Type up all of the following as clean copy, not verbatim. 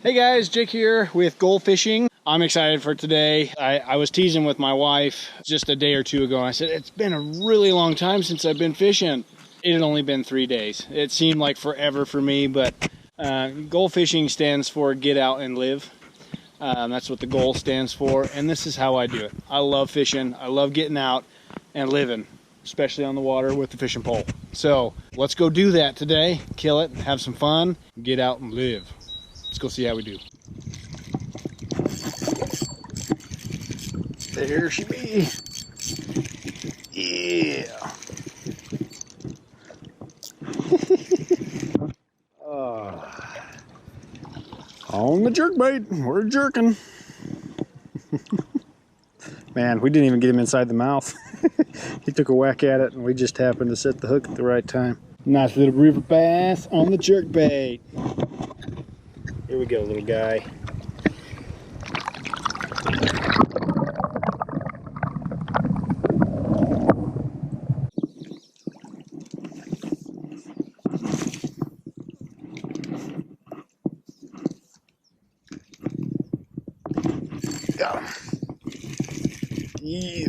Hey guys, Jake here with Gold Fishing. I'm excited for today. I was teasing with my wife just a day or two ago. I said, it's been a really long time since I've been fishing. It had only been 3 days. It seemed like forever for me, but Gold Fishing stands for get out and live. That's what the goal stands for, and this is how I do it. I love fishing. I love getting out and living, especially on the water with the fishing pole. So let's go do that today. Kill it, have some fun, get out and live. Let's go see how we do. There she be. Yeah. On the jerkbait, we're jerking. Man, we didn't even get him inside the mouth. He took a whack at it and we just happened to set the hook at the right time. Nice little river bass on the jerkbait. Here we go, little guy. Got him. Yeah.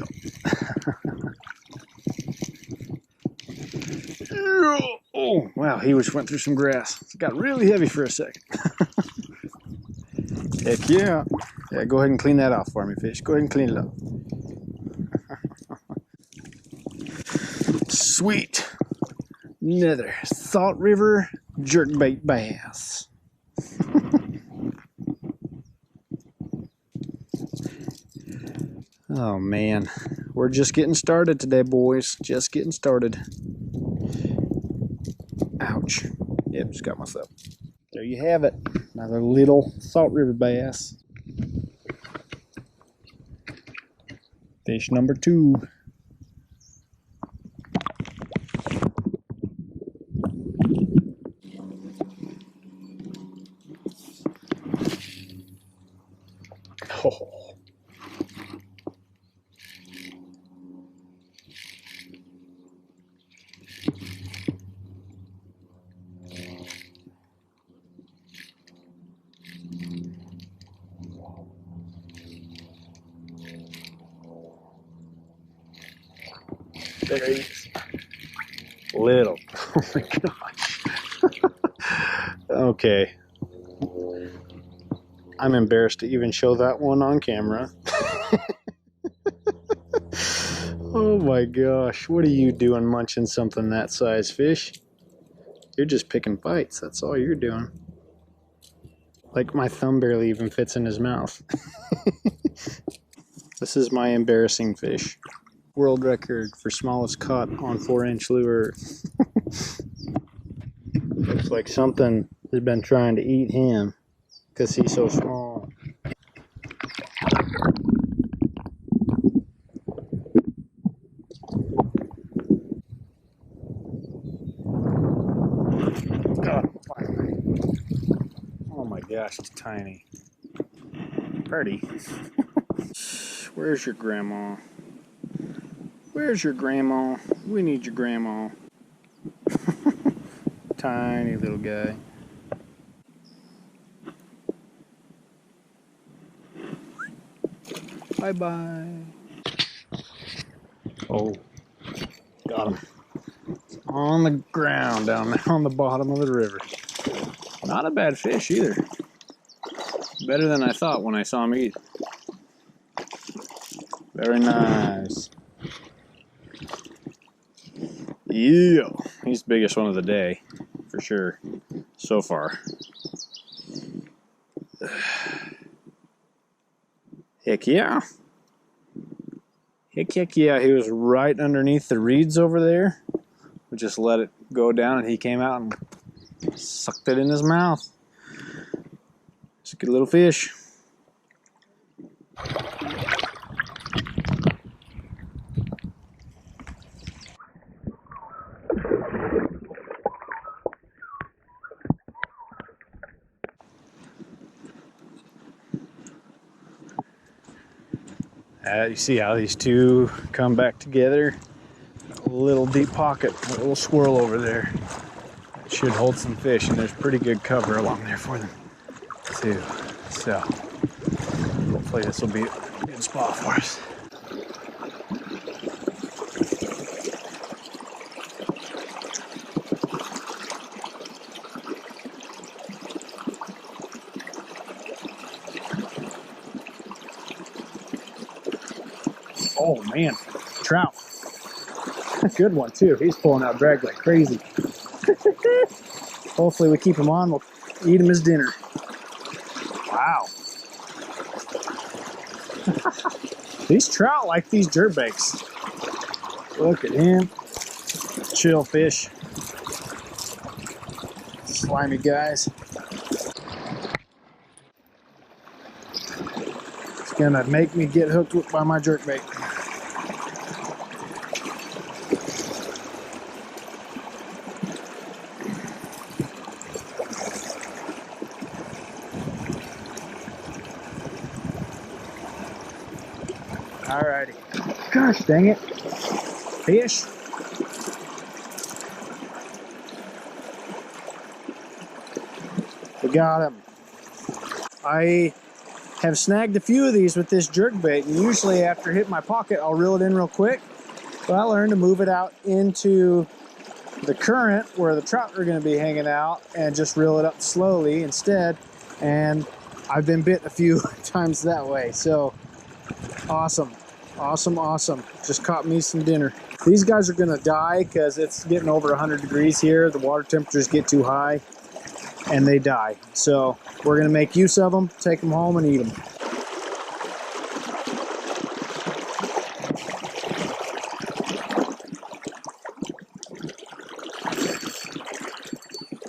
Oh, wow, he just went through some grass. It got really heavy for a second. Heck yeah. Yeah, go ahead and clean that off for me, fish. Go ahead and clean it up. Sweet. Another Salt River jerkbait bass. Oh man, we're just getting started today, boys. Just getting started. Ouch. Yep, just got myself. There you have it. Another little Salt River bass. Fish number 2. Oh. There he is. Little. Oh my gosh. Okay. I'm embarrassed to even show that one on camera. Oh my gosh. What are you doing munching something that size, fish? You're just picking bites. That's all you're doing. Like my thumb barely even fits in his mouth. This is my embarrassing fish. World record for smallest caught on 4-inch lure. Looks like something has been trying to eat him because he's so small. God, oh my gosh, it's tiny. Pretty. Where's your grandma? Where's your grandma? We need your grandma. Tiny little guy. Bye-bye. Oh, got him. On the ground down there on the bottom of the river. Not a bad fish either. Better than I thought when I saw him eat. Very nice. Yeah, he's the biggest one of the day, for sure, so far. Heck yeah. Heck yeah, he was right underneath the reeds over there. We just let it go down and he came out and sucked it in his mouth. It's a good little fish. You see how these two come back together? A little deep pocket, a little swirl over there. It should hold some fish, and there's pretty good cover along there for them. too. So hopefully this will be a good spot for us. Oh man, trout. Good one too. He's pulling out drag like crazy. Hopefully we keep him on. We'll eat him as dinner. Wow. These trout like these jerkbaits. Look at him. Chill fish. Slimy guys. It's gonna make me get hooked by my jerkbait. Alrighty. Gosh dang it. Fish. We got him. I have snagged a few of these with this jerkbait, and usually after hitting my pocket, I'll reel it in real quick. But I learned to move it out into the current where the trout are going to be hanging out and just reel it up slowly instead. And I've been bit a few times that way. So awesome. Awesome, awesome. Just caught me some dinner. These guys are gonna die because it's getting over 100 degrees here. The water temperatures get too high and they die. So we're gonna make use of them, take them home and eat them.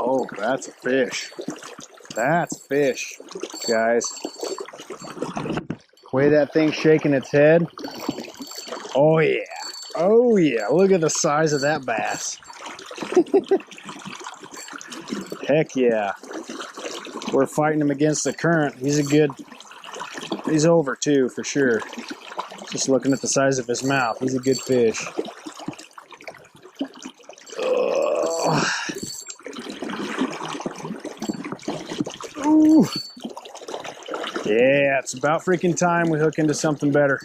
Oh, that's a fish. That's fish, guys. The way that thing's shaking its head. Oh yeah. Oh yeah. Look at the size of that bass. Heck yeah. We're fighting him against the current. He's over too, for sure. Just looking at the size of his mouth. He's a good fish. Oh. Ooh. Yeah, it's about freaking time we hook into something better.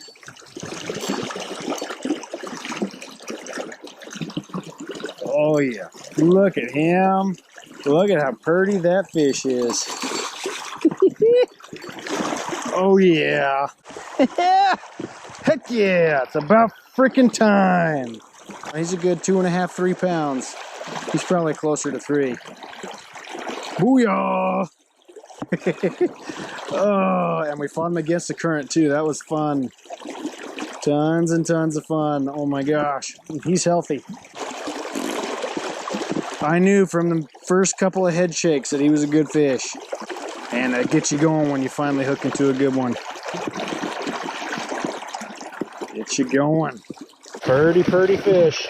Oh yeah, look at him. Look at how pretty that fish is. Oh yeah. Heck yeah, it's about freaking time. He's a good 2.5, 3 pounds. He's probably closer to 3. Booyah! Oh, and we fought him against the current too. That was fun. Tons and tons of fun. Oh my gosh, he's healthy. I knew from the first couple of head shakes that he was a good fish. And that gets you going when you finally hook into a good one. Gets you going. Pretty, pretty fish.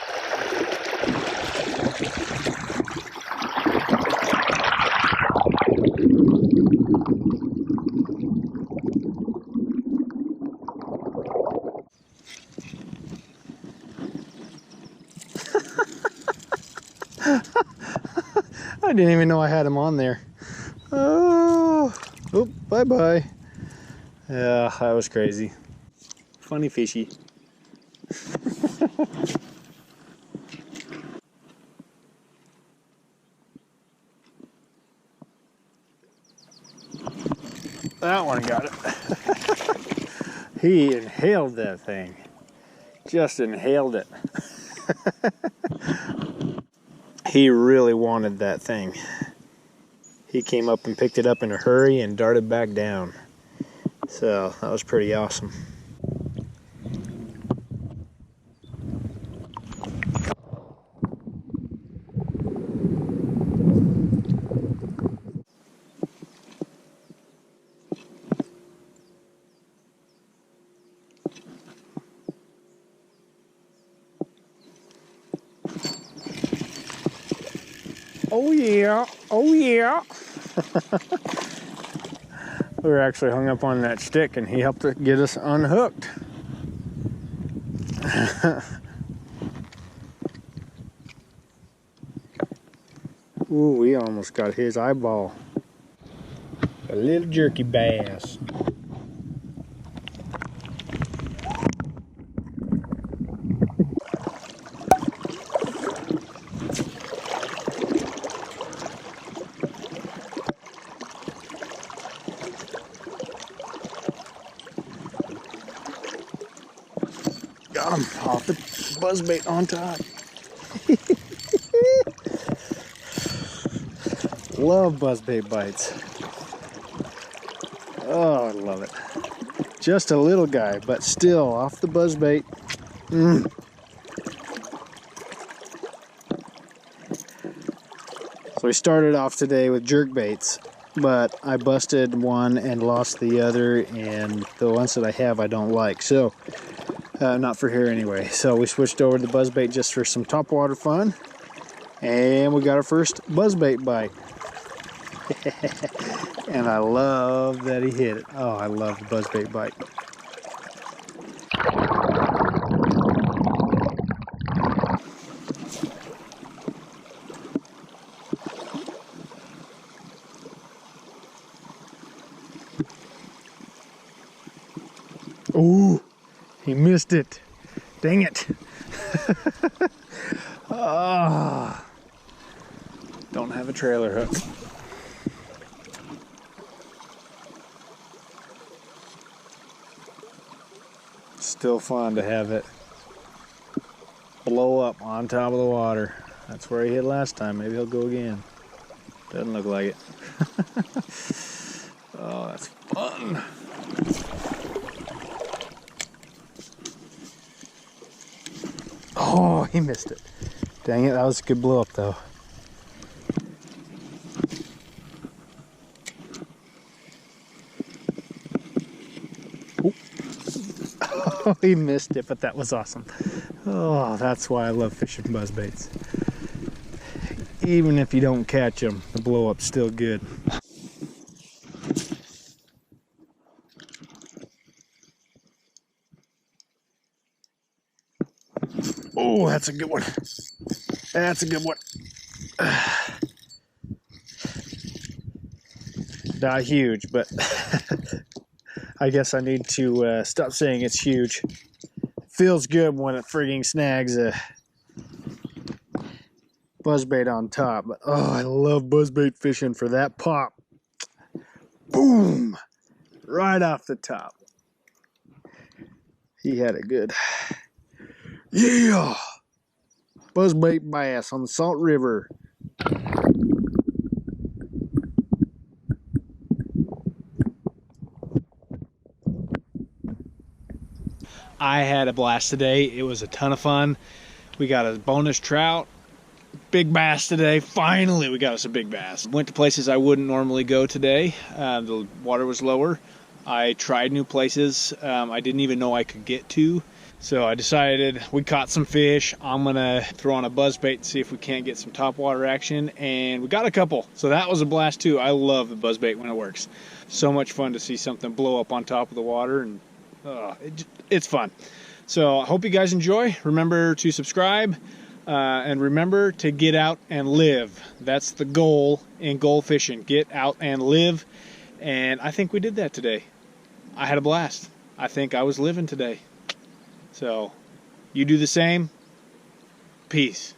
I didn't even know I had him on there. Oh, bye-bye. Yeah, that was crazy. Funny fishy. That one got it. He inhaled that thing. Just inhaled it. He really wanted that thing. He came up and picked it up in a hurry and darted back down. So that was pretty awesome. Oh yeah, oh yeah. We were actually hung up on that stick and he helped get us unhooked. Ooh, we almost got his eyeball. A little jerky bass. Got him off the buzzbait on top. Love buzzbait bites. Oh, I love it. Just a little guy, but still off the buzzbait. So we started off today with jerk baits, but I busted one and lost the other, and the ones that I have I don't like. So not for here anyway. So we switched over to the buzzbait just for some topwater fun, and we got our first buzzbait bite. And I love that he hit it. Oh, I love the buzzbait bite. Oh, he missed it. Dang it. Oh, don't have a trailer hook. Still fun to have it blow up on top of the water. That's where he hit last time. Maybe he'll go again. Doesn't look like it. Oh, that's fun. Oh, he missed it. Dang it, that was a good blow up though. Oh, he missed it, but that was awesome. Oh, that's why I love fishing buzzbaits. Even if you don't catch them, the blow up's still good. Oh, that's a good one. That's a good one. Not huge, but I guess I need to stop saying it's huge. Feels good when it frigging snags a buzzbait on top. But oh, I love buzzbait fishing for that pop. Boom! Right off the top. He had it good. Yeah! Buzzbait bass on the Salt River. I had a blast today. It was a ton of fun. We got a bonus trout, big bass today. Finally, we got us a big bass. Went to places I wouldn't normally go today. The water was lower. I tried new places I didn't even know I could get to. So I decided we caught some fish. I'm gonna throw on a buzzbait and see if we can't get some topwater action. And we got a couple. So that was a blast too. I love the buzzbait when it works. So much fun to see something blow up on top of the water, and it's fun. So I hope you guys enjoy. Remember to subscribe and remember to get out and live. That's the goal in goal fishing. Get out and live. And I think we did that today. I had a blast. I think I was living today. So you do the same. Peace.